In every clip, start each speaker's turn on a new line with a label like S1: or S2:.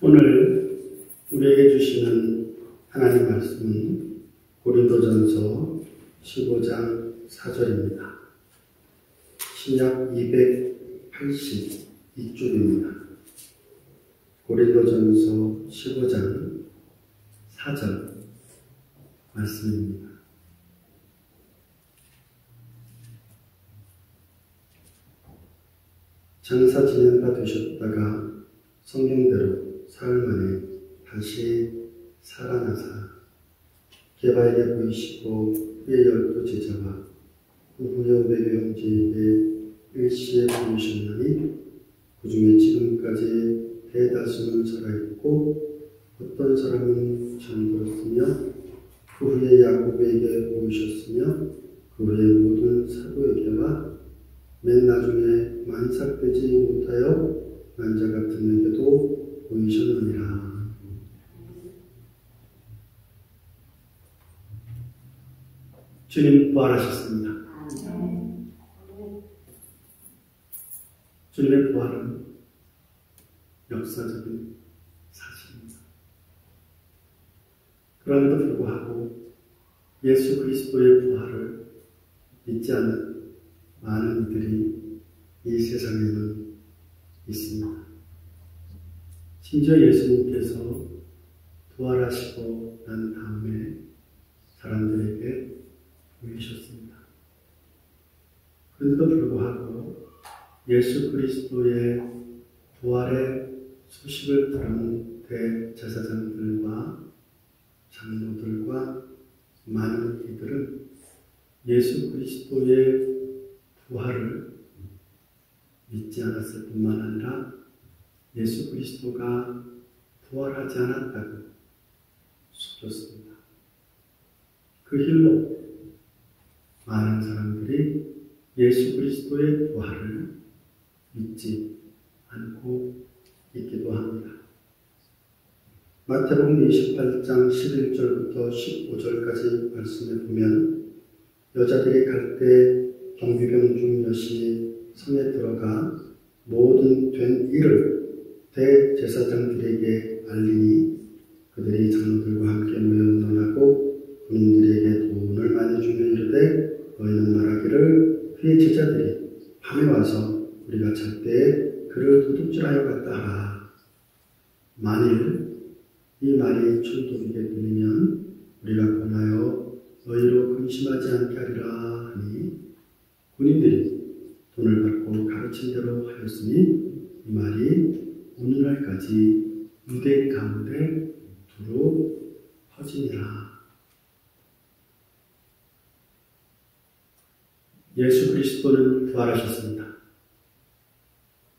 S1: 오늘 우리에게 주시는 하나님 말씀은 고린도전서 15장 4절입니다. 신약 282쪽입니다. 고린도전서 15장 4절 말씀입니다. 장사 지낸 바 되셨다가 성경대로 사흘 만에 다시 살아나사 게바에게 보이시고 그의 12 제자와 그 후에 500여 형제에게 일시에 보이셨나니 그 중에 지금까지 대다수는 살아있고 어떤 사람은 잠들었으며 그 후에 야고보에게 보이셨으며 그 후에 모든 사도에게와 맨 나중에 만삭되지 못하여 난자 같은 에게도 보이셨느니라. 주님 부활하셨습니다. 주님의 부활은 역사적인 사실입니다. 그럼에도 불구하고 예수 그리스도의 부활을 믿지 않는 많은 이들이 이 세상에는 있습니다. 심지어 예수님께서 부활하시고 난 다음에 사람들에게 보이셨습니다. 그런데도 불구하고 예수 그리스도의 부활의 소식을 들은 대제사장들과 장로들과 많은 이들은 예수 그리스도의 부활을 믿지 않았을 뿐만 아니라 예수 그리스도가 부활하지 않았다고 속였습니다. 그 일로 많은 사람들이 예수 그리스도의 부활을 믿지 않고 있기도 합니다. 마태복음 28장 11절부터 15절까지 말씀에 보면 여자들이 갈 때 경비병 중 여신이 성에 들어가 모든 된 일을 대제사장들에게 알리니 그들이 장로들과 함께 모여 의논하고 군인들에게 돈을 많이 주며 이르되 너희는 말하기를 그의 제자들이 밤에 와서 우리가 잘 때에 그를 도둑질하여 갔다 하라. 만일 이 말이 천도에게 들리면 우리가 권하여 너희로 근심하지 않게 하리라 하니 군인들이 돈을 받고 가르친 대로 하였으니 이 말이 오늘날까지 유대 가운데 두루 퍼지니라. 예수 그리스도는 부활하셨습니다.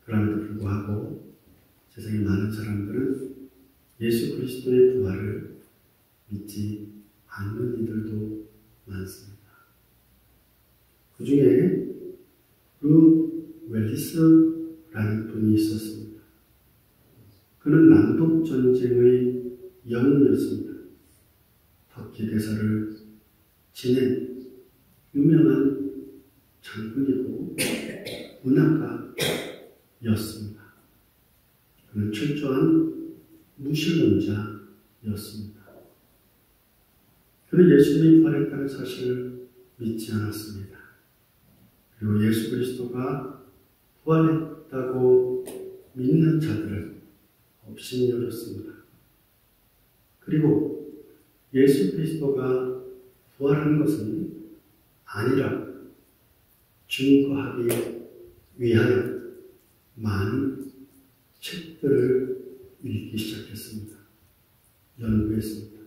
S1: 그럼에도 불구하고 세상의 많은 사람들은 예수 그리스도의 부활을 믿지 않는 이들도 많습니다. 그 중에 웰리스라는 분이 있었습니다. 그는 남북전쟁의 영웅이었습니다. 터키 대사를 지낸 유명한 장군이고 문학가였습니다. 그는 철저한 무신론자였습니다. 그는 예수님이 부활했다는 사실을 믿지 않았습니다. 그리고 예수 그리스도가 부활했다고 믿는 자들을 업신여겼습니다. 그리고 예수 그리스도가 부활한 것은 아니라고 증거하기 위하여 많은 책들을 읽기 시작했습니다. 연구했습니다.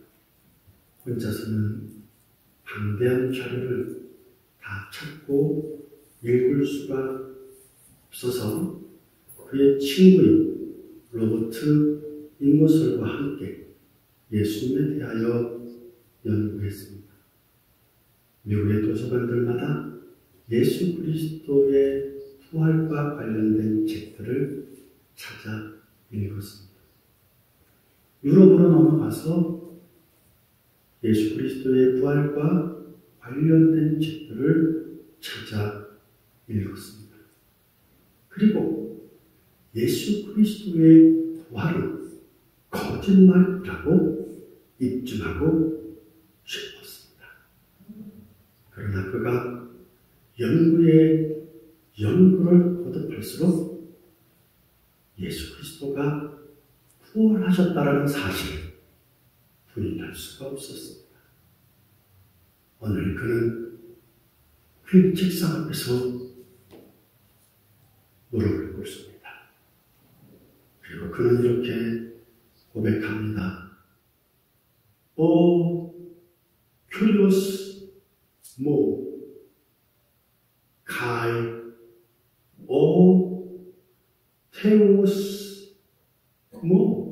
S1: 혼자서는 방대한 자료를 다 찾고 읽을 수가 없어서 그의 친구인 로버트 인거설과 함께 예수님에 대하여 연구했습니다. 미국의 도서관들마다 예수 그리스도의 부활과 관련된 책들을 찾아 읽었습니다. 유럽으로 넘어가서 예수 그리스도의 부활과 관련된 책들을 찾아 읽었습니다. 그리고 예수 그리스도의 부활은 거짓말이라고 입증하고 싶었습니다. 그러나 그가 연구에 연구를 거듭할수록 예수 그리스도가 구원하셨다는 사실을 부인할 수가 없었습니다. 오늘 그는 그 책상 앞에서 무릎을 꿇습니다. 그리고 그는 이렇게 고백합니다. 오 큐리오스 모 카이 오 테오스 모.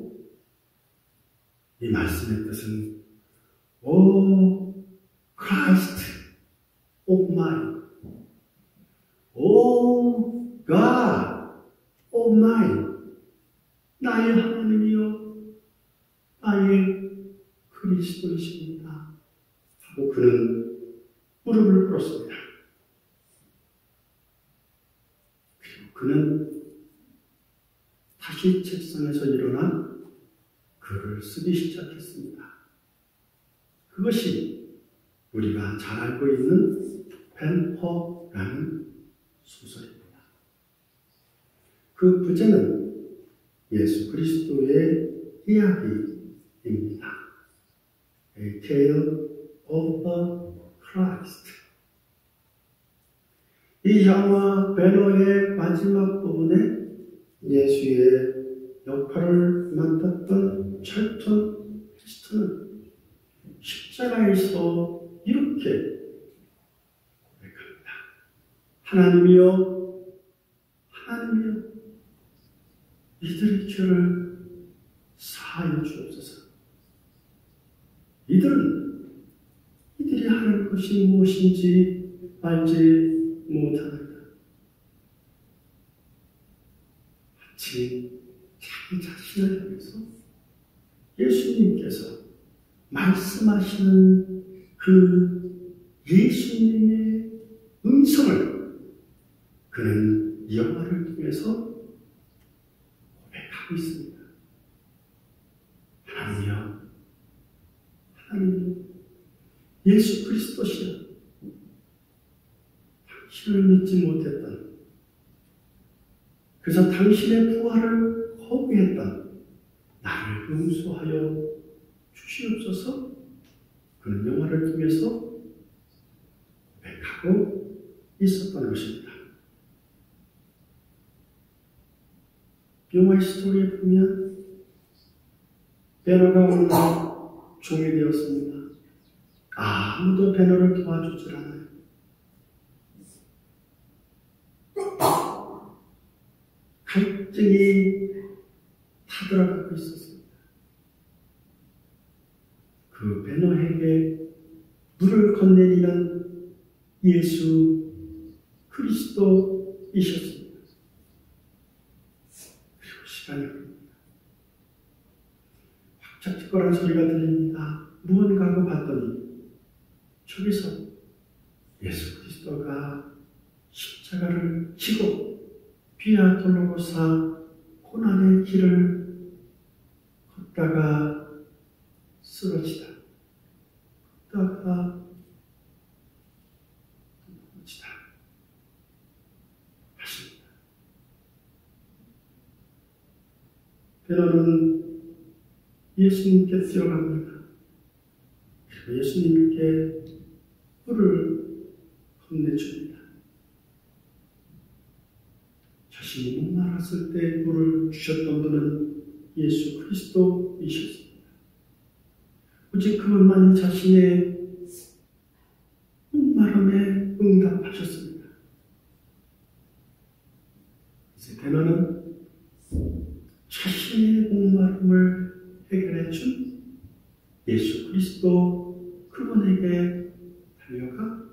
S1: 이 말씀의 뜻은 오 크라이스트 오 마이 오 갓 오 마이 나의 하나님이여 나의 그리스도이십니다 하고 그는 무릎을 꿇었습니다. 그리고 그는 다시 책상에서 일어나 글을 쓰기 시작했습니다. 그것이 우리가 잘 알고 있는 벤허라는 소설입니다. 그 부제는 예수 그리스도의 이야기입니다. A Tale of the Christ. 이 영화 베너의 마지막 부분에 예수의 역할을 맡았던 찰턴 헤스턴은 십자가에서 이렇게 고백합니다. 하나님이여, 하나님이여, 이들의 죄를 사하여 주옵소서. 이들이 하는 것이 무엇인지 알지 못하나이다. 마치 자기 자신을 향해서 예수님께서 말씀하시는 그 예수님의 음성을 그는 이 영화를 통해서 고백하고 있습니다. 하나님이여, 하나님이여, 예수 그리스도시여, 당신을 믿지 못했던, 그래서 당신의 부활을 거부했던 나를 용서하여 주시옵소서. 그는 영화를 통해서 고백하고 있었던 것입니다. 영화의 스토리에 보면 베너가 오늘 종이 되었습니다. 아무도 베너를 도와주질 않아요. 갈증이 타들어가고 있었습니다. 그 베너에게 물을 건네리는 예수 그리스도이셨습니다. 그리고 시간이 흐릅니다. 확짝지껄한 소리가 들립니다. 무언가 하고 봤더니 저기서 예수 그리스도가 십자가를 지고 비아 돌로고사 고난의 길을 걷다가 쓰러지다. 걷다가 넘어지다. 하십니다. 베너는 예수님께 뛰어갑니다. 그리고 예수님께 물을 건네줍니다. 자신이 목말랐을 때 물을 주셨던 분은 예수 그리스도이셨습니다. 오직 그분만이 자신의 목마름에 응답하셨습니다. 이제 베너는 자신의 목마름을 해결해 준 예수 그리스도 그분에게 달려가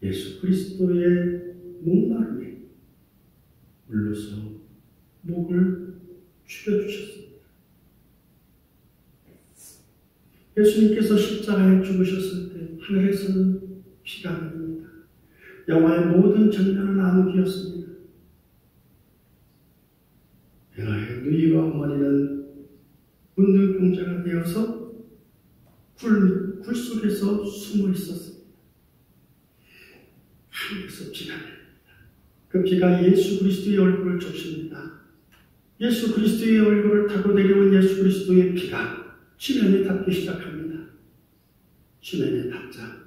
S1: 예수 그리스도의 목마름에 물로서 목을 죽여주셨습니다. 예수님께서 십자가에 죽으셨을 때 하늘에서는 비가 내립니다. 영화의 모든 장면은 암흑이었습니다. 베너의 누이와 어머니는 웃는 동자가 되어서 굴 속에서 숨어 있었습니다. 하늘에서 비가 냅니다. 그 비가 예수 그리스도의 얼굴을 적십니다. 예수 그리스도의 얼굴을 타고 내려온 예수 그리스도의 비가 지면에 닿기 시작합니다. 지면에 닿자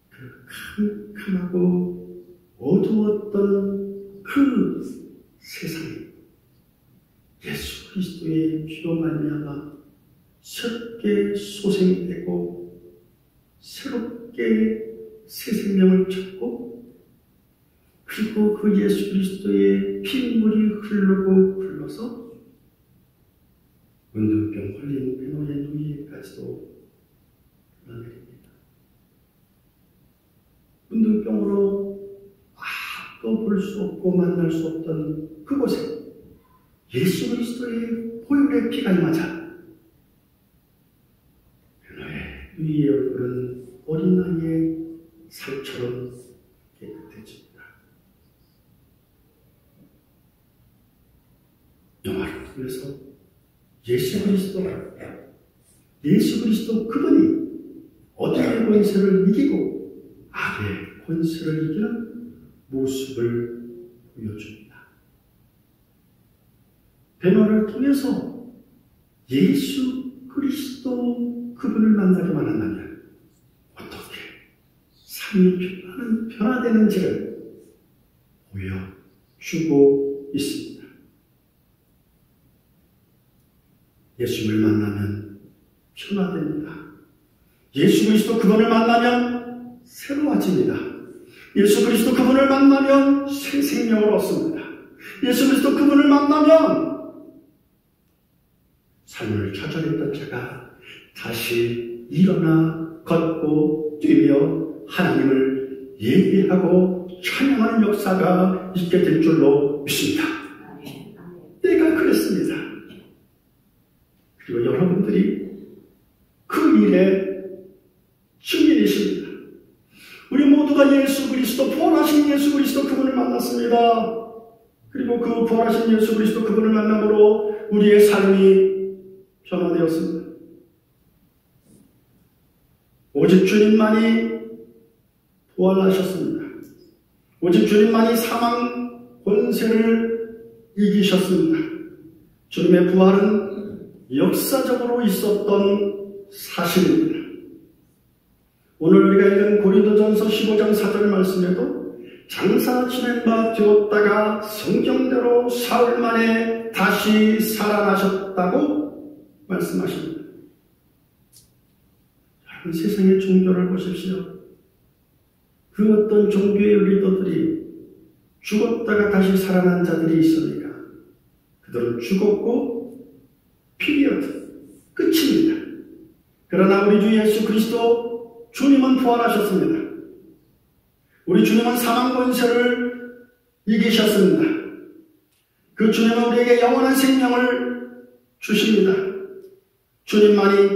S1: 그 캄캄하고 어두웠던 그 세상에 예수 그리스도의 피로 말미암아 새롭게 소생되고 새롭게 새 생명을 찾고 그리고 그 예수 그리스도의 핏물이 흘러서 문둥병 걸린 베노의 누이에까지도 흘러내립니다. 문둥병으로 아무도 볼 수 없고 만날 수 없던 그곳에 예수 그리스도의 보혈의 피가 임하자 베노의 누이의 얼굴은 어린 아이의 살처럼 깨끗해집니다. 영화를 통해서 예수 그리스도 그분이 어둠의 권세를 이기고 악의 권세를 이기는 모습을 보여줍니다. 베노를 통해서 예수 그리스도 그분을 만나기만 한다면 어떻게 삶이 변화되는지를 보여주고 있습니다. 예수를 만나면 변화됩니다. 예수 그리스도 그분을 만나면 새로워집니다. 예수 그리스도 그분을 만나면 새 생명을 얻습니다. 예수 그리스도 그분을 만나면 삶을 좌절했던 자가 다시 일어나 걷고 뛰며 하나님을 예배하고 찬양하는 역사가 있게 될 줄로 믿습니다. 내가 그랬습니다. 그리고 여러분들이 그 일의 증인이십니다. 우리 모두가 예수 그리스도, 부활하신 예수 그리스도 그분을 만났습니다. 그리고 그 부활하신 예수 그리스도 그분을 만남으로 우리의 삶이 변화되었습니다. 오직 주님만이 부활하셨습니다. 오직 주님만이 사망 권세를 이기셨습니다. 주님의 부활은 역사적으로 있었던 사실입니다. 오늘 우리가 읽은 고린도전서 15장 4절 말씀에도 장사 지낸 바 되었다가 성경대로 사흘 만에 다시 살아나셨다고 말씀하십니다. 여러분, 세상의 종교를 보십시오. 그 어떤 종교의 리더들이 죽었다가 다시 살아난 자들이 있습니까? 그들은 죽었고 피리어드, 끝입니다. 그러나 우리 주 예수 그리스도 주님은 부활하셨습니다. 우리 주님은 사망 권세를 이기셨습니다. 그 주님은 우리에게 영원한 생명을 주십니다. 주님만이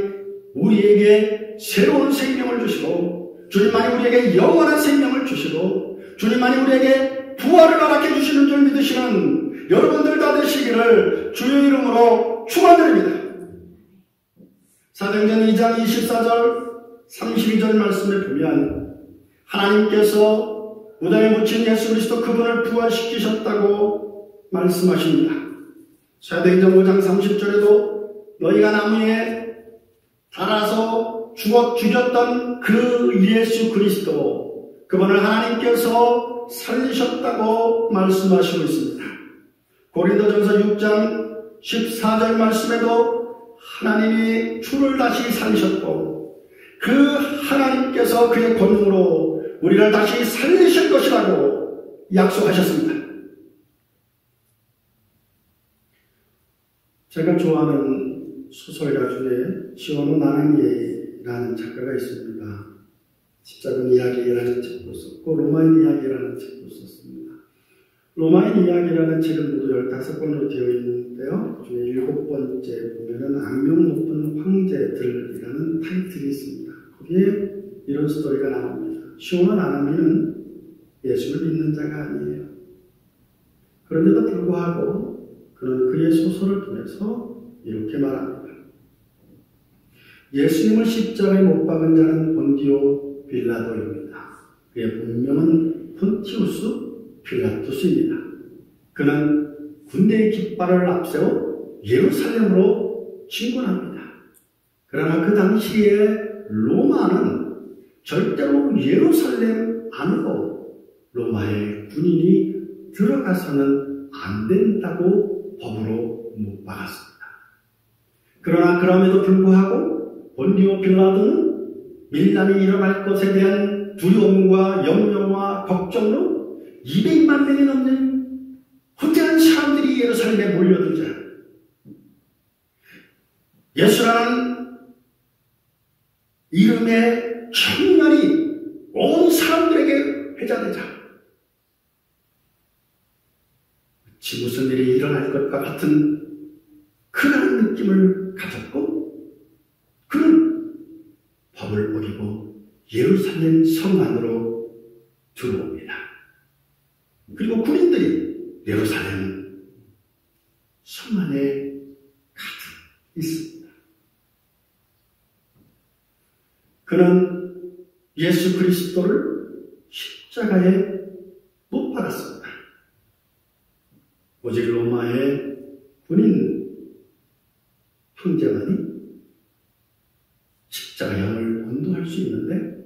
S1: 우리에게 새로운 생명을 주시고 주님만이 우리에게 영원한 생명을 주시고 주님만이 우리에게 부활을 허락해 주시는 줄 믿으시는 여러분들 다 되시기를 주의 이름으로 축원드립니다. 사도행전 2장 24절 32절 말씀에 보면 하나님께서 무덤에 묻힌 예수 그리스도 그분을 부활시키셨다고 말씀하십니다. 사도행전 5장 30절에도 너희가 나무에 달아서 죽였던 그 예수 그리스도 그분을 하나님께서 살리셨다고 말씀하시고 있습니다. 고린도전서 6장 14절 말씀에도 하나님이 주를 다시 살리셨고 그 하나님께서 그의 권능으로 우리를 다시 살리실 것이라고 약속하셨습니다. 제가 좋아하는 소설가 중에 시오노 나나미에라는 작가가 있습니다. 십자군 이야기라는 책도 썼고 로마인 이야기라는 책도 썼습니다. 로마인 이야기라는 책은 모두 15권으로 되어 있는데요. 그 중에 7번째 보면은 악명 높은 황제들이라는 타이틀이 있습니다. 거기에 이런 스토리가 나옵니다. 시오노 나나미는 예수를 믿는 자가 아니에요. 그런데도 불구하고 그는 그의 소설을 통해서 이렇게 말합니다. 예수님을 십자가에 못 박은 자는 본디오 빌라도입니다. 그의 본명은 폰티우스 필라투스입니다. 그는 군대의 깃발을 앞세워 예루살렘으로 진군합니다. 그러나 그 당시에 로마는 절대로 예루살렘 안으로 로마의 군인이 들어가서는 안 된다고 법으로 못 박았습니다. 그러나 그럼에도 불구하고 본디오 빌라도는 밀란이 일어날 것에 대한 두려움과 염려와 걱정으로 200만 명이 넘는 거대한 사람들이 예루살렘에 몰려들자 예수라는 이름의 청년이 온 사람들에게 회자되자 마치 무슨 일이 일어날 것과 같은 그런 느낌을 가졌고 그는 법을 어기고 예루살렘 성 안으로 들어옵니다. 그리고 군인들이 예루살렘 성 안에 가득 있습니다. 그는 예수 그리스도를 십자가에 못 박았습니다. 오직 로마의 군인 형제만이 십자가형을 온도할 수 있는데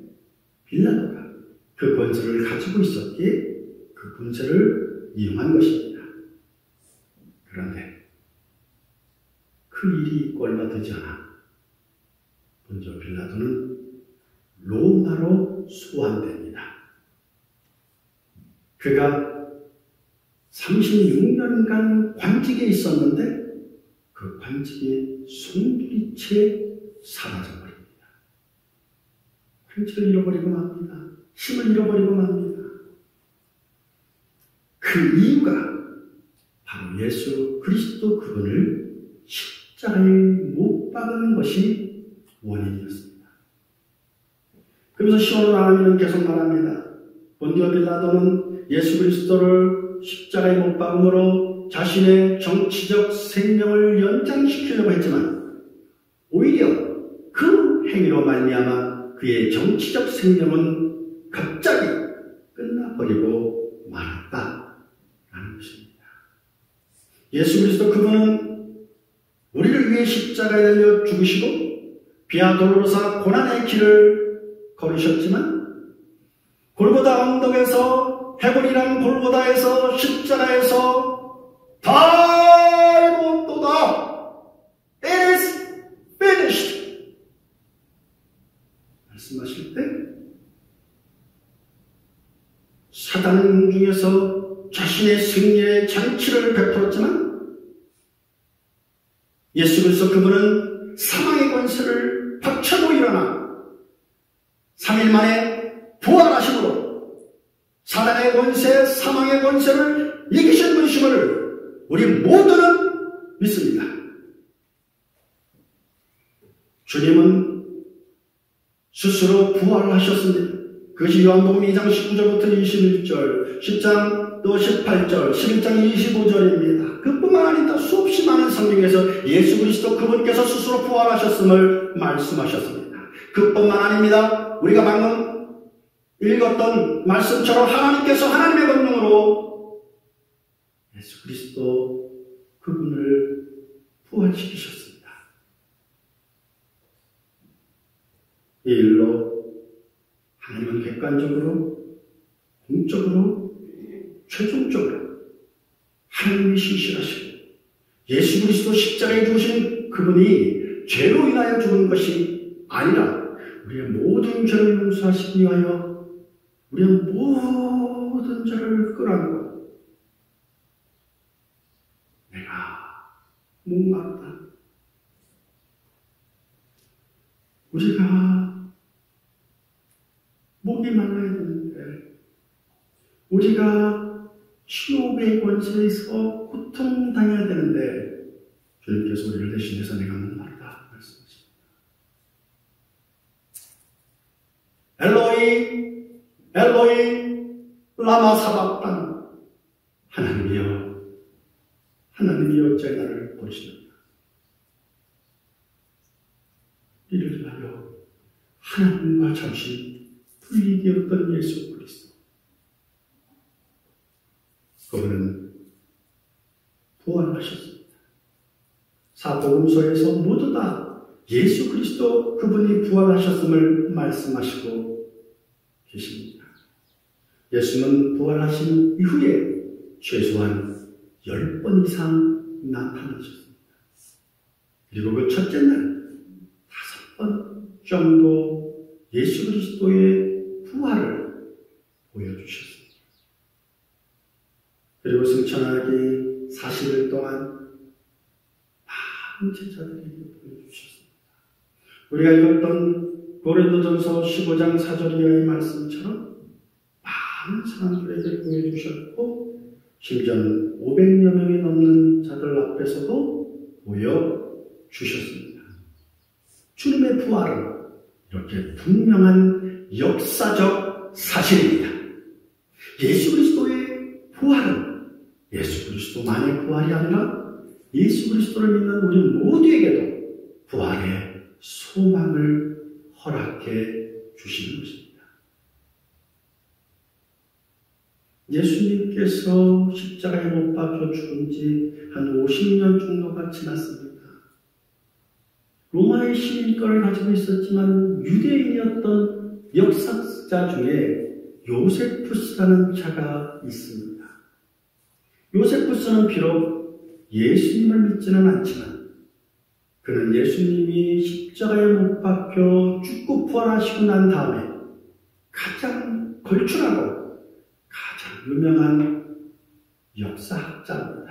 S1: 빌라도가 그 권세를 가지고 있었기에 그 권세를 이용한 것입니다. 그런데 그 일이 얼마 되지 않아 본디오 빌라도는 로마로 소환됩니다. 그가 36년간 관직에 있었는데 그 관직이 송두리째 사라져버립니다. 관직을 잃어버리고 맙니다. 힘을 잃어버리고 맙니다. 그 이유가 바로 예수 그리스도 그분을 십자가에 못 박은 것이 원인이었습니다. 그래서 시온 하나님은 계속 말합니다. 본디오 빌라도는 예수 그리스도를 십자가에 못 박음으로 자신의 정치적 생명을 연장시키려고 했지만 오히려 그 행위로 말미암아 그의 정치적 생명은 갑자기 끝나버리고 말았다라는 것입니다. 예수 그리스도 그분은 우리를 위해 십자가에 달려 죽으시고 비아 돌로로사 고난의 길을 걸으셨지만 골고다 언덕에서 헤볼이라는 골고다에서 십자가에서 다 이루었도다. It is finished. 말씀하실 때 사단 중에서 자신의 승리의 장치를 베풀었지만 예수 그리스도 그분은 사망의 권세를 박차고 일어나 3일 만에 부활하심으로 사단의 권세, 사망의 권세를 이기신 분이심을 우리 모두는 믿습니다. 주님은 스스로 부활하셨습니다. 그것이 요한복음 2장 19절부터 21절, 10장 또 18절, 11장 25절입니다. 그뿐만 아니라 수없이 많은 성경에서 예수 그리스도 그분께서 스스로 부활하셨음을 말씀하셨습니다. 그뿐만 아닙니다. 우리가 방금 읽었던 말씀처럼 하나님께서 하나님의 권능으로 예수 그리스도 그분을 부활시키셨습니다. 이 일로 하나님은 객관적으로, 공적으로, 최종적으로 하나님이 신실하시고 예수 그리스도 십자가에 죽으신 그분이 죄로 인하여 죽은 것이 아니라 우리의 모든 죄를 용서하시기 위하여 우리의 모든 죄를 끌어안고 내가 목마르다. 우리가 목이 말라야 되는데 우리가 치욕의 권세에서 고통당해야 되는데 주님께서 우리를 대신해서 내가 목마르다 말씀하십니다. 엘로이 엘로이 라마 사박단 하나님이여 하나님이 어찌 나를 버리시느냐. 이를 하나님과 잠시 분리되었던 예수 그리스도. 그분은 부활하셨습니다. 사복음서에서 모두 다 예수 그리스도 그분이 부활하셨음을 말씀하시고 계십니다. 예수는 부활하신 이후에 최소한 10번 이상 나타나셨습니다. 그리고 그 첫째 날 5번 정도 예수 그리스도의 부활을 보여주셨습니다. 그리고 승천하기 40일 동안 많은 제자들에게 보여주셨습니다. 우리가 읽었던 고린도전서 15장 4절 이하의 말씀처럼 많은 사람들에게 보여주셨고 심지어 500여 명이 넘는 자들 앞에서도 보여주셨습니다. 주님의 부활은 이렇게 분명한 역사적 사실입니다. 예수 그리스도의 부활은 예수 그리스도만의 부활이 아니라 예수 그리스도를 믿는 우리 모두에게도 부활의 소망을 허락해 주시는 것입니다. 예수님께서 십자가에 못 박혀 죽은 지 한 50년 정도가 지났습니다. 로마의 시민권을 가지고 있었지만 유대인이었던 역사자 중에 요세푸스라는 자가 있습니다. 요세푸스는 비록 예수님을 믿지는 않지만 그는 예수님이 십자가에 못 박혀 죽고 부활하시고 난 다음에 가장 걸출하고 가장 유명한 역사학자입니다.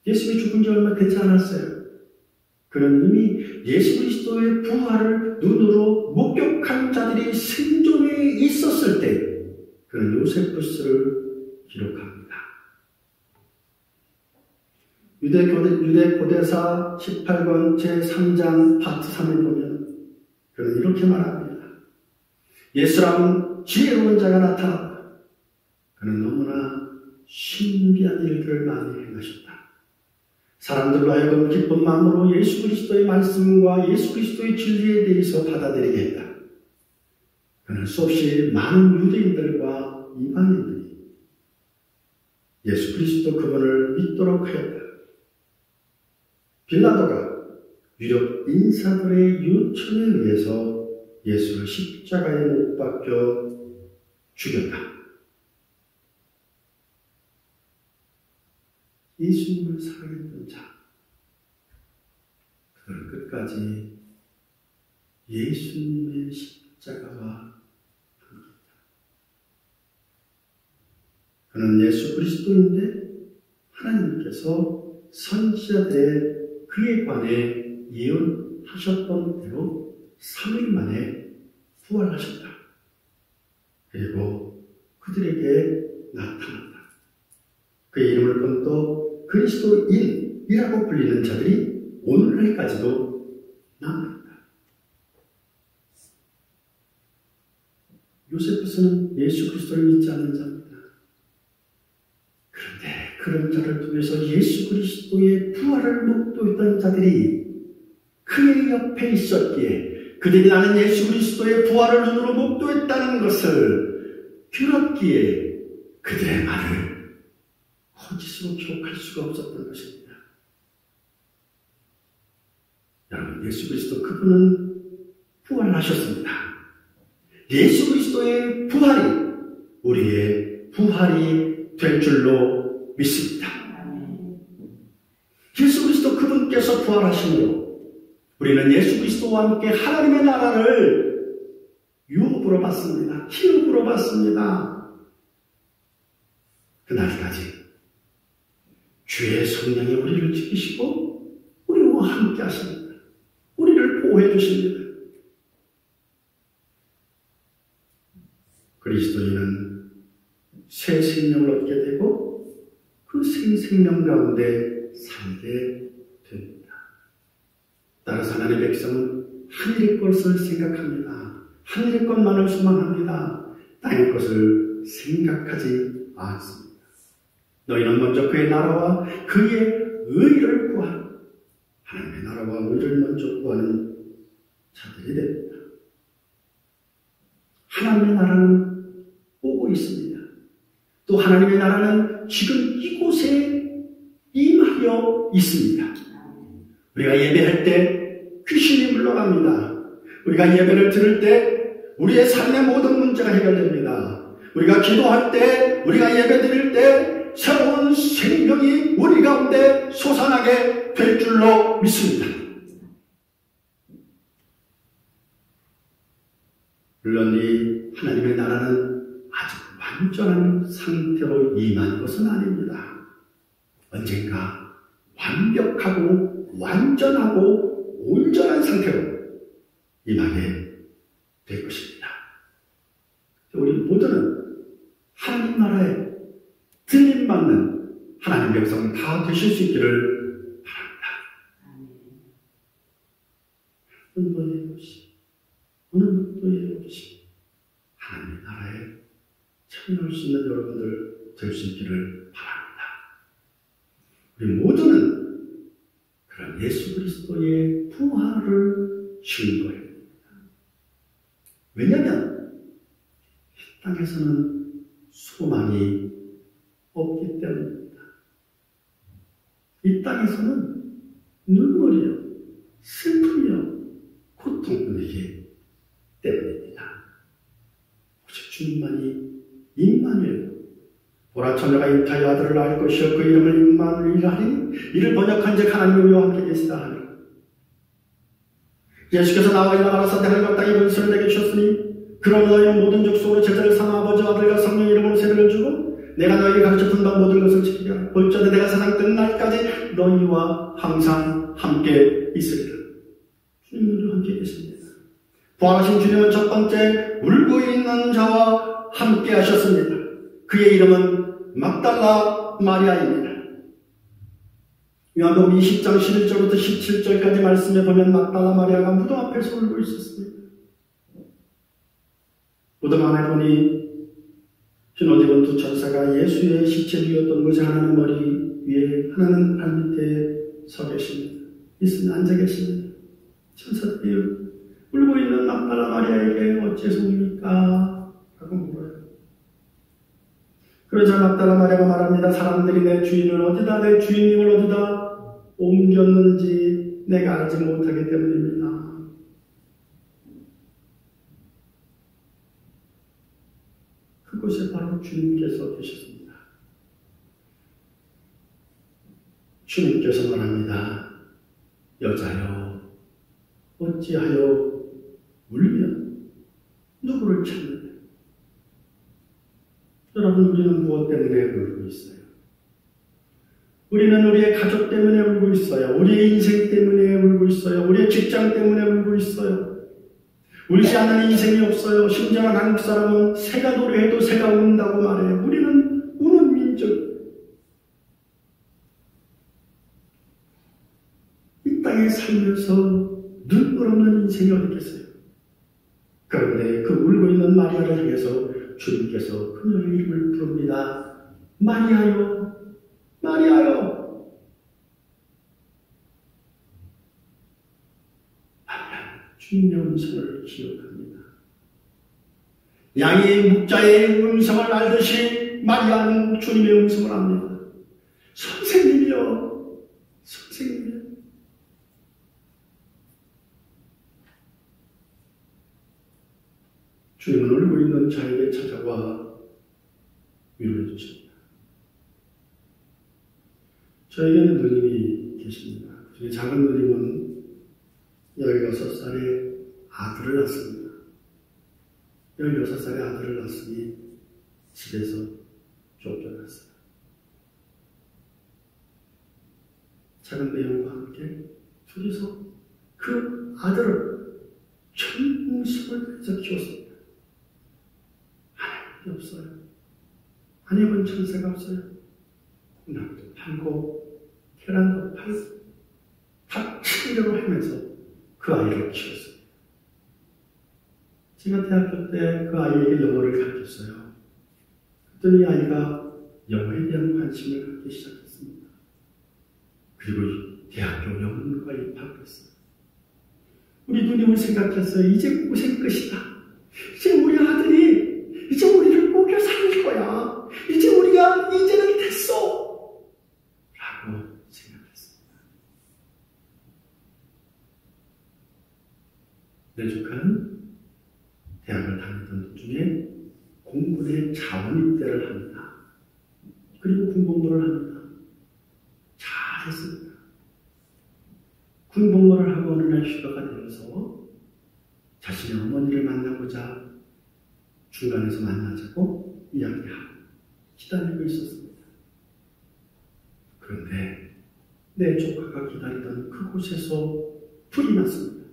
S1: 예수님이 죽은 지 얼마 되지 않았어요. 그는 이미 예수 그리스도의 부활을 눈으로 목격한 자들이 생존에 있었을 때 그는 요세푸스를 기록합니다. 유대 고대사 18권 제3장 파트 3에 보면 그는 이렇게 말합니다. 예수라는 지혜로운 자가 나타났다. 그는 너무나 신비한 일들을 많이 행하셨다. 사람들로 하여금 기쁜 마음으로 예수 그리스도의 말씀과 예수 그리스도의 진리에 대해서 받아들이게 했다. 그는 수없이 많은 유대인들과 이방인들이 예수 그리스도 그분을 믿도록 하였다. 빌라도가 유력 인사들의 요청에 의해서 예수를 십자가에 못 박혀 죽였다. 예수님을 사랑했던 자, 그들은 끝까지 예수님의 십자가와 함께했다. 그는 예수 그리스도인데 하나님께서 선지자들의 그에 관해 예언하셨던 대로 3일 만에 부활하셨다. 그리고 그들에게 나타났다. 그의 이름을 본또 그리스도인이라고 불리는 자들이 오늘날까지도 남아있다. 요세푸스는 예수 그리스도를 믿지 않는 자입니다. 그런데 그런 자를 통해서 예수 그리스도의 부활을 목도했던 자들이 그의 옆에 있었기에 그들이 나는 예수 그리스도의 부활을 눈으로 목도했다는 것을 들었기에 그들의 말을 거짓으로 기록할 수가 없었던 것입니다. 여러분, 예수 그리스도 그분은 부활하셨습니다. 예수 그리스도의 부활이 우리의 부활이 될 줄로 믿습니다. 예수 그리스도 그분께서 부활하심으로 우리는 예수 그리스도와 함께 하나님의 나라를 유업으로 받습니다. 희업으로 받습니다. 그날까지 주의 성령이 우리를 지키시고 우리와 함께 하십니다. 우리를 보호해 주십니다. 그리스도인은 새 생명을 얻게 되고 그 새 생명 가운데 살게 됩니다. 따라서 하나님의 백성은 하늘의 것을 생각합니다. 하늘의 것만을 소망합니다. 땅의 것을 생각하지 않습니다. 너희는 먼저 그의 나라와 그의 의를 구하라. 하나님의 나라와 의를 먼저 구하는 자들이 됩니다. 하나님의 나라는 오고 있습니다. 또 하나님의 나라는 지금 이곳에 임하여 있습니다. 우리가 예배할 때 귀신이 물러갑니다. 우리가 예배를 들을 때 우리의 삶의 모든 문제가 해결됩니다. 우리가 기도할 때, 우리가 예배 드릴 때 새로운 생명이 우리 가운데 솟아나게 될 줄로 믿습니다. 물론 이 하나님의 나라는 아직 완전한 상태로 임한 것은 아닙니다. 언젠가 완벽하고 완전하고 온전한 상태로 임하게 될 것입니다. 우리 모두는 하나님 나라에 들림받는 하나님 백성 다 되실 수 있기를 바랍니다. 오늘의 것이 하나님의 나라에 참여할 수 있는 여러분들 될 수 있기를 바랍니다. 우리 모두는 그런 예수 그리스도의 부활을 증거해야 됩니다. 왜냐하면 이 땅에서는 소망이 없기 때문입니다. 이 땅에서는 눈물이요, 슬픔이요, 고통뿐이기 때문입니다. 오직 주님만이 임마누엘, 보라 처녀가 잉타여 아들을 낳을 것이요 그 이름을 임마누엘이라 하니 이를 번역한즉 하나님의 위와 함께 계시다 하니 예수께서 나와 일어나 가라사대 하늘과 땅의 권세를 내게 주셨으니 그러므로 너희는 모든 족속으로 제자를 삼아 아버지와 아들과 성령의 이름으로 세례를 주고 내가 너희에게 가르쳐준 바 모든 것을 지키라. 볼지어다 내가 세상 끝날까지 너희와 항상 함께 있으리라. 주님은 함께 계십니다. 부활하신 주님은 첫 번째 울고 있는 자와 함께 하셨습니다. 그의 이름은 막달라 마리아입니다. 요한복음 20장 11절부터 17절까지 말씀에 보면 막달라 마리아가 무덤 앞에서 울고 있었습니다. 무덤 안에 보니 흰 옷 입은 두 천사가 예수의 시체 위였던 것이 하나는 머리 위에 하나는 발밑에 서 계십니다. 있으면 앉아 계십니다. 천사들이 울고 있는 막달라 마리아에게 어째서 웁니까? 라고 물어요. 그러자 막달라 마리아가 말합니다. 사람들이 내 주인을 어디다, 내 주인님을 어디다 옮겼는지 내가 알지 못하기 때문입니다. 그곳에 바로 주님께서 계셨습니다. 주님께서 말합니다. 여자여, 어찌하여 울면 누구를 찾느냐? 여러분, 우리는 무엇 때문에 울고 있어요? 우리는 우리의 가족 때문에 울고 있어요. 우리의 인생 때문에 울고 있어요. 우리의 직장 때문에 울고 있어요. 울지 않는 인생이 없어요. 심지어 한국 사람은 새가 노래해도 새가 운다고 말해요. 우리는 우는 민족. 이 땅에 살면서 눈물 없는 인생이 어디 있겠어요? 그런데 그 울고 있는 마리아를 향해서 주님께서 그녀의 이름을 부릅니다. 마리아요, 마리아요. 주님의 음성을 기억합니다. 양이 목자의 음성을 알듯이 마리아는 주님의 음성을 압니다. 선생님이요, 선생님이요. 주님은 울고 있는 자에게 찾아와 위로해 주십니다. 저에게는 누님이 계십니다. 그중에 작은 누님은 16살에 아들을 낳습니다. 16살에 아들을 낳았으니 집에서 쫓겨났어요. 작은 배우와 함께 둘이서 그 아들을 전심을 다해서 키웠습니다. 하나님이 없어요. 아내분 천사가 없어요. 콩나물도 팔고 계란도 팔고 다 챙겨고 하면서 그 아이를 키웠습니다. 제가 대학교 때 그 아이에게 영어를 가르쳤어요. 그랬더니 아이가 영어에 대한 관심을 갖기 시작했습니다. 그리고 대학교 영문과에 입학했어요. 우리 누님을 생각했어요. 이제 고생 끝이다. 이제 우리 아들이 내 조카는 대학을 다니던 중에 공군의 자원 입대를 합니다. 그리고 군복무를 합니다. 잘했습니다. 군복무를 하고 어느 날 휴가가 되어서 자신의 어머니를 만나고자 중간에서 만나자고 이야기하고 기다리고 있었습니다. 그런데 내 조카가 기다리던 그곳에서 불이 났습니다.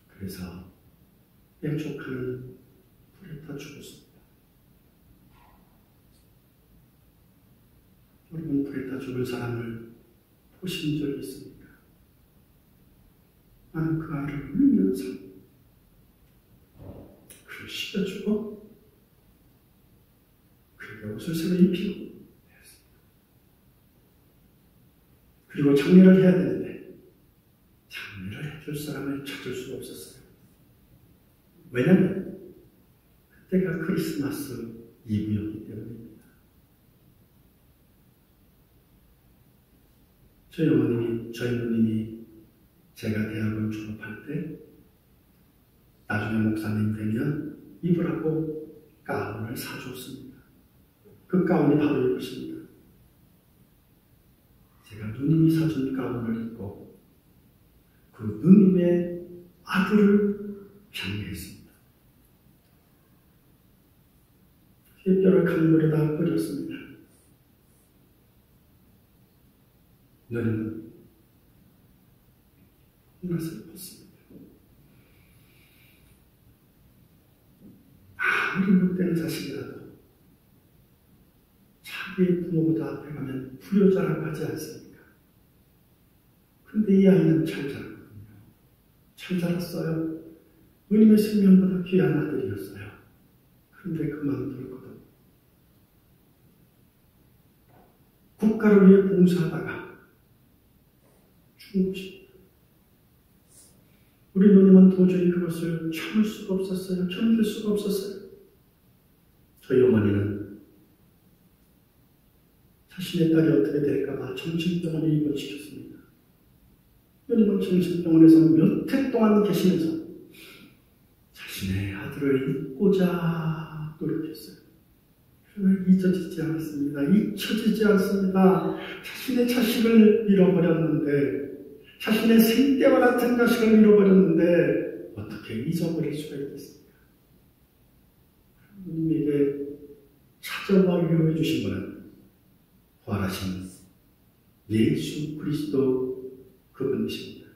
S1: 그래서 내 조카는 불에 타 죽었습니다. 여러분, 불에 타 죽은 사람을 보신 적이 있습니까? 나는 그 아이를 울면서 그를 씻겨주고 그에게 옷을 새로 입히고 그리고 장례를 해야 되는데 장례를 해줄 사람을 찾을 수가 없었어요. 왜냐하면 그때가 크리스마스 이브였기 때문입니다. 저희 어머님이 제가 대학을 졸업할 때 나중에 목사님 되면 입으라고 가운을 사주었습니다. 그 가운이 바로 이것입니다. 제가 누님이 사준 가운을 입고 그 누님의 아들을 장례했습니다. 햇볕을 강물에다 뿌렸습니다. 누님은 너무나 슬펐습니다. 아무리 못된 자식이라도 자기의 부모보다 앞에 가면 부여자라고 하지 않습니까? 근데 이 아이는 잘 자랐거든요. 잘 자랐어요. 누님의 생명보다 귀한 아들이었어요. 그런데 그만두거든. 국가를 위해 봉사하다가 죽은 것입니다. 우리 누님은 도저히 그것을 참을 수가 없었어요. 견딜 수가 없었어요. 저희 어머니는 자신의 딸이 어떻게 될까봐 정신병원에 입원시켰습니다. 누님은 정신병원에서 몇 해 동안 계시면서 자신의 아들을 잊고자 노력했어요. 그러나 잊혀지지 않았습니다. 잊혀지지 않습니다. 자신의 자식을 잃어버렸는데, 자신의 생떼와 같은 자식을 잃어버렸는데 어떻게 잊어버릴 수가 있겠습니까? 누님에게 찾아와 위로해 주신 분은 부활하신 예수 그리스도 그분이십니다.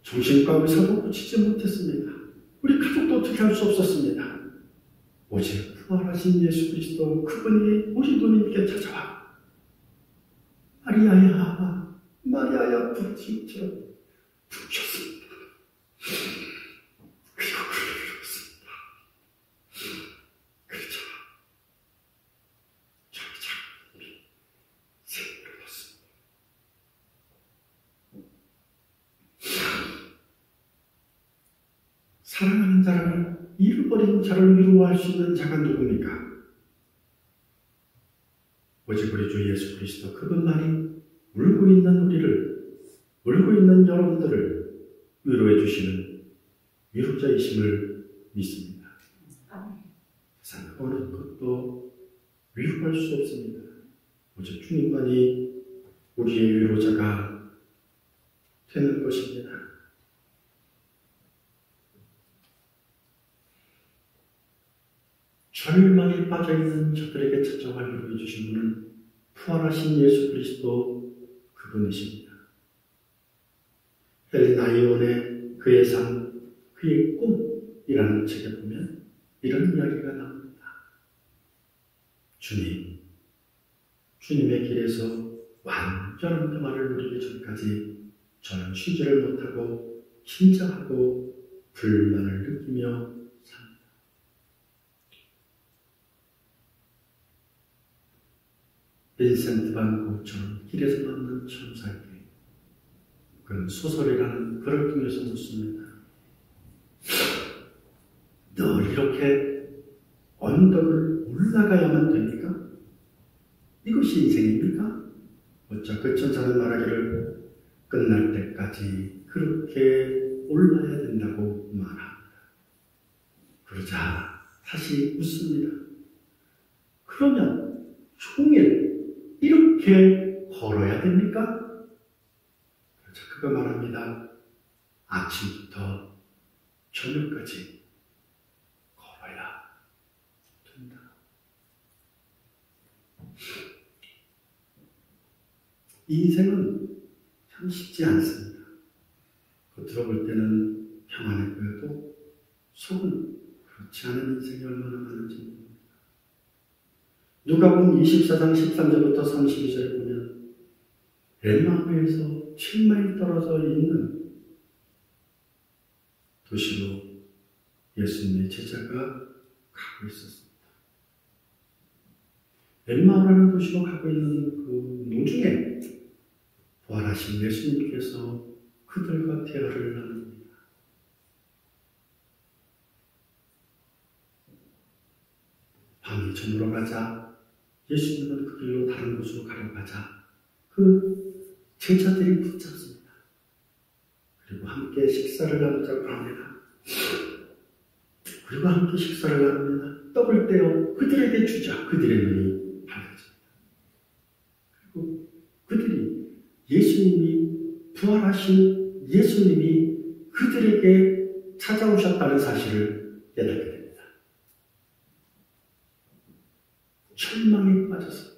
S1: 정신과 의사도 고치지 못했습니다. 우리 가족도 어떻게 할 수 없었습니다. 오직 부활하신 예수 그리스도 그분이 우리 누님께 찾아와 마리아야, 마리아야 부르짖처럼 부르셨습니다. 그리고 그를 이뤘습니다. 그렇죠. 저희 장모님이 생명을 얻었습니다. 사랑하는 자를 잃어버린 자를 위로할 수 있는 자가 누굽니까? 오직 우리 주 예수 그리스도 그분만이 울고 있는 우리를, 울고 있는 여러분들을 위로해 주시는 위로자이심을 믿습니다. 세상 어느 것도 위로할 수 없습니다. 오직 주님만이 우리의 위로자가 되는 것입니다. 절망에 빠져있는 저들에게 찾아와 위로해 주신 분은 부활하신 예수 그리스도 그분이십니다. 헬린 아이온의 그의 삶, 그의 꿈이라는 책에 보면 이런 이야기가 나옵니다. 주님의 길에서 완전한 평화를 누리기 전까지 저는 쉬지를 못하고 긴장하고 불만을 느끼며 삽니다. 빈센트 반 고흐처럼 길에서 만난 천사에게 그는 소설이라는 글을 통해서 묻습니다. 늘 이렇게 언덕을 올라가야만 됩니까? 이것이 인생입니까? 어차 그 천사는 말하기를 끝날 때까지 그렇게 올라야 된다고 말합니다. 그러자 다시 묻습니다. 그러면 종일 이렇게 걸어야 됩니까? 그러자 그가 말합니다. 아침부터 저녁까지 걸어야 된다. 인생은 참 쉽지 않습니다. 겉으로 볼 때는 평안해 보여도 속은 그렇지 않은 인생이 얼마나 많은지 모릅니다. 누가복음 24장 13절부터 32절에 보면 엠마오에서 7마일 떨어져 있는 도시로 예수님의 제자가 가고 있었습니다. 엠마오라는 도시로 가고 있는 그 노중에 부활하신 예수님께서 그들과 대화를 나눕니다. 밤이 저물어 가자 예수님은 그 길로 다른 곳으로 가려고 하자 그 제자들이 붙잡습니다. 그리고 함께 식사를 나누자고 합니다. 그리고 함께 식사를 나눕니다. 떡을 떼어 그들에게 주자 그들의 눈이 밝아집니다. 그리고 그들이 예수님이 부활하신 예수님이 그들에게 찾아오셨다는 사실을 깨닫게 됩니다. 절망에 빠져서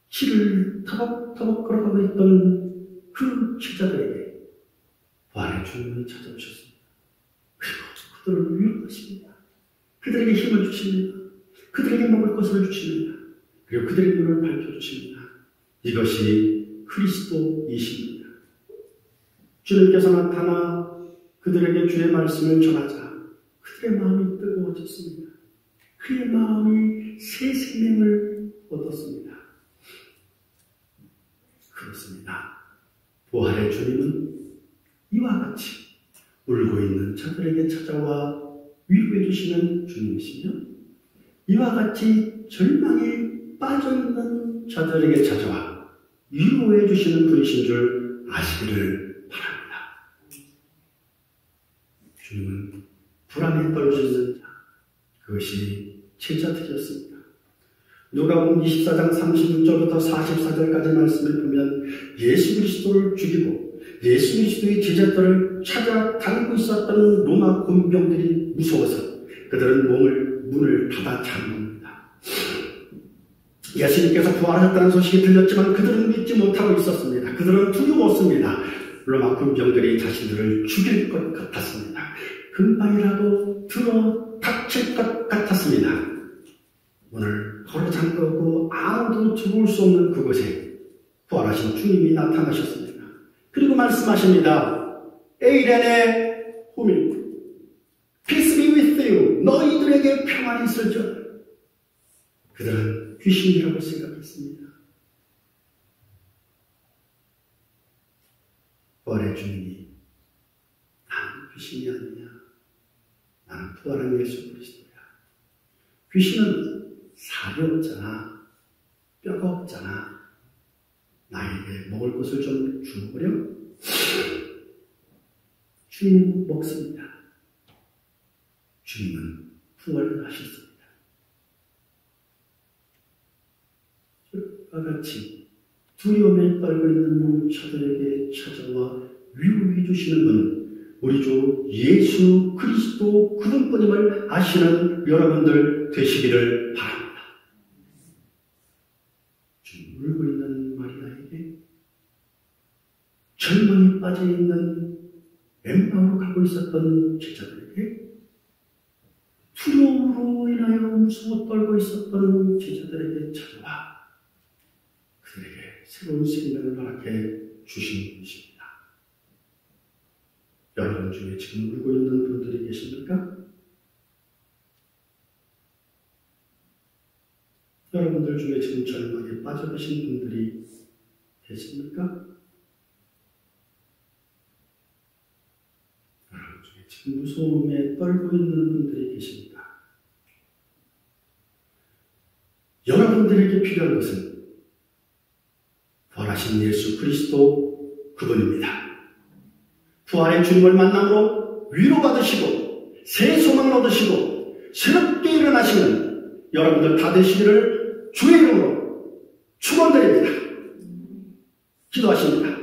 S1: 길을 터벅터벅 걸어가고 있던 그 제자들에게 부활의 주님이 찾아오셨습니다. 그리고 그들을 위로하십니다. 그들에게 힘을 주십니다. 그들에게 먹을 것을 주십니다. 그리고 그들의 눈을 밝혀주십니다. 이것이 그리스도이십니다. 주님께서 나타나 그들에게 주의 말씀을 전하자 그들의 마음이 뜨거워졌습니다. 그의 마음이 새 생명을 얻었습니다. 그렇습니다. 부활의 주님은 이와 같이 울고 있는 자들에게 찾아와 위로해 주시는 주님이시며 이와 같이 절망에 빠져있는 자들에게 찾아와 위로해 주시는 분이신 줄 아시기를 바랍니다. 주님은 불안에 떨어지는 자, 그것이 제자들이었습니다. 누가복음 24장 36절부터 44절까지 말씀을 보면 예수 그리스도를 죽이고 예수 그리스도의 제자들을 찾아다니고 있었던 로마 군병들이 무서워서 그들은 문을 닫아 잠깁니다. 예수님께서 부활하셨다는 소식이 들렸지만 그들은 믿지 못하고 있었습니다. 그들은 두려웠습니다. 로마 군병들이 자신들을 죽일 것 같았습니다. 금방이라도 들어 닥칠 것 같았습니다. 문을 걸어 잠그고 아무도 들어올 수 없는 그곳에 부활하신 주님이 나타나셨습니다. 그리고 말씀하십니다. 에이레네 후밀 Peace be with you. 너희들에게 평안이 있을지어다. 그들은 귀신이라고 생각했습니다. 부활의 주님이 나는 귀신이 아니냐. 나는 부활한 예수 그리스도야. 귀신은 살이 없잖아. 뼈가 없잖아. 나에게 먹을 것을 좀 주어버려? 주님은 먹습니다. 주님은 부활을 하셨습니다. 저와 같이 두려움에 떨고 있는 저들에게 찾아와 위로해 주시는 분은 우리 주 예수 그리스도 그분뿐임을 아시는 여러분들 되시기를 바랍니다. 지금 울고 있는 마리아에게 절망에 빠져있는 엠마오로 가고 있었던 제자들에게 두려움으로 인하여 무서워 떨고 있었던 제자들에게 찾아와 그들에게 새로운 생명을 허락해 주신 분이십니다. 여러분 중에 지금 울고 있는 분들이 계십니까? 여러분들 중에 지금 절망에 빠져 계신 분들이 계십니까? 여러분 중에 지금 무서움에 떨고 있는 분들이 계십니까? 여러분들에게 필요한 것은 부활하신 예수 그리스도 그분입니다. 부활의 주님을 만남으로 위로받으시고 새 소망을 얻으시고 새롭게 일어나시는 여러분들 다 되시기를 주의 이름으로 축원드립니다. 기도하십니다.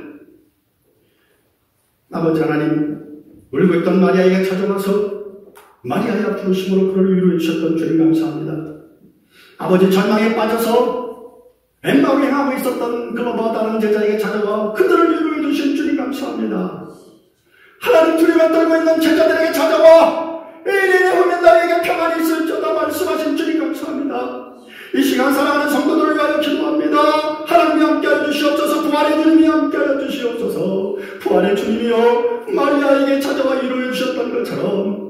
S1: 아버지 하나님, 울고 있던 마리아에게 찾아와서 마리아야 부르심으로 그를 위로해 주셨던 주님 감사합니다. 아버지 절망에 빠져서 엠마오를 행하고 있었던 그 마다는 제자에게 찾아와 그들을 위로해 주신 주님 감사합니다. 하나님 두려움에 떨고 있는 제자들에게 찾아와 에일리의 후면 너에게 평안이 있을지어다 말씀하신 주님 감사합니다. 이 시간 사랑하는 성도들을 위하여 기도합니다. 하나님이 함께하여 주시옵소서. 부활의 주님이 함께하여 주시옵소서. 부활의 주님이여 마리아에게 찾아와 위로해 주셨던 것처럼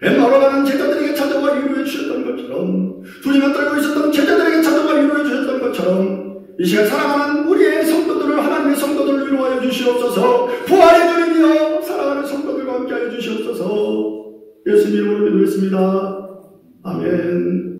S1: 엠마오로 가는 제자들에게 찾아와 위로해 주셨던 것처럼 두려움에 떨고 있었던 제자들에게 찾아와 위로해 주셨던 것처럼 이 시간 사랑하는 우리의 성도들을 하나님의 성도들을 위로하여 주시옵소서. 부활의 주님이여 사랑하는 성도들과 함께하여 주시옵소서. 예수님 이름으로 기도했습니다. 아멘.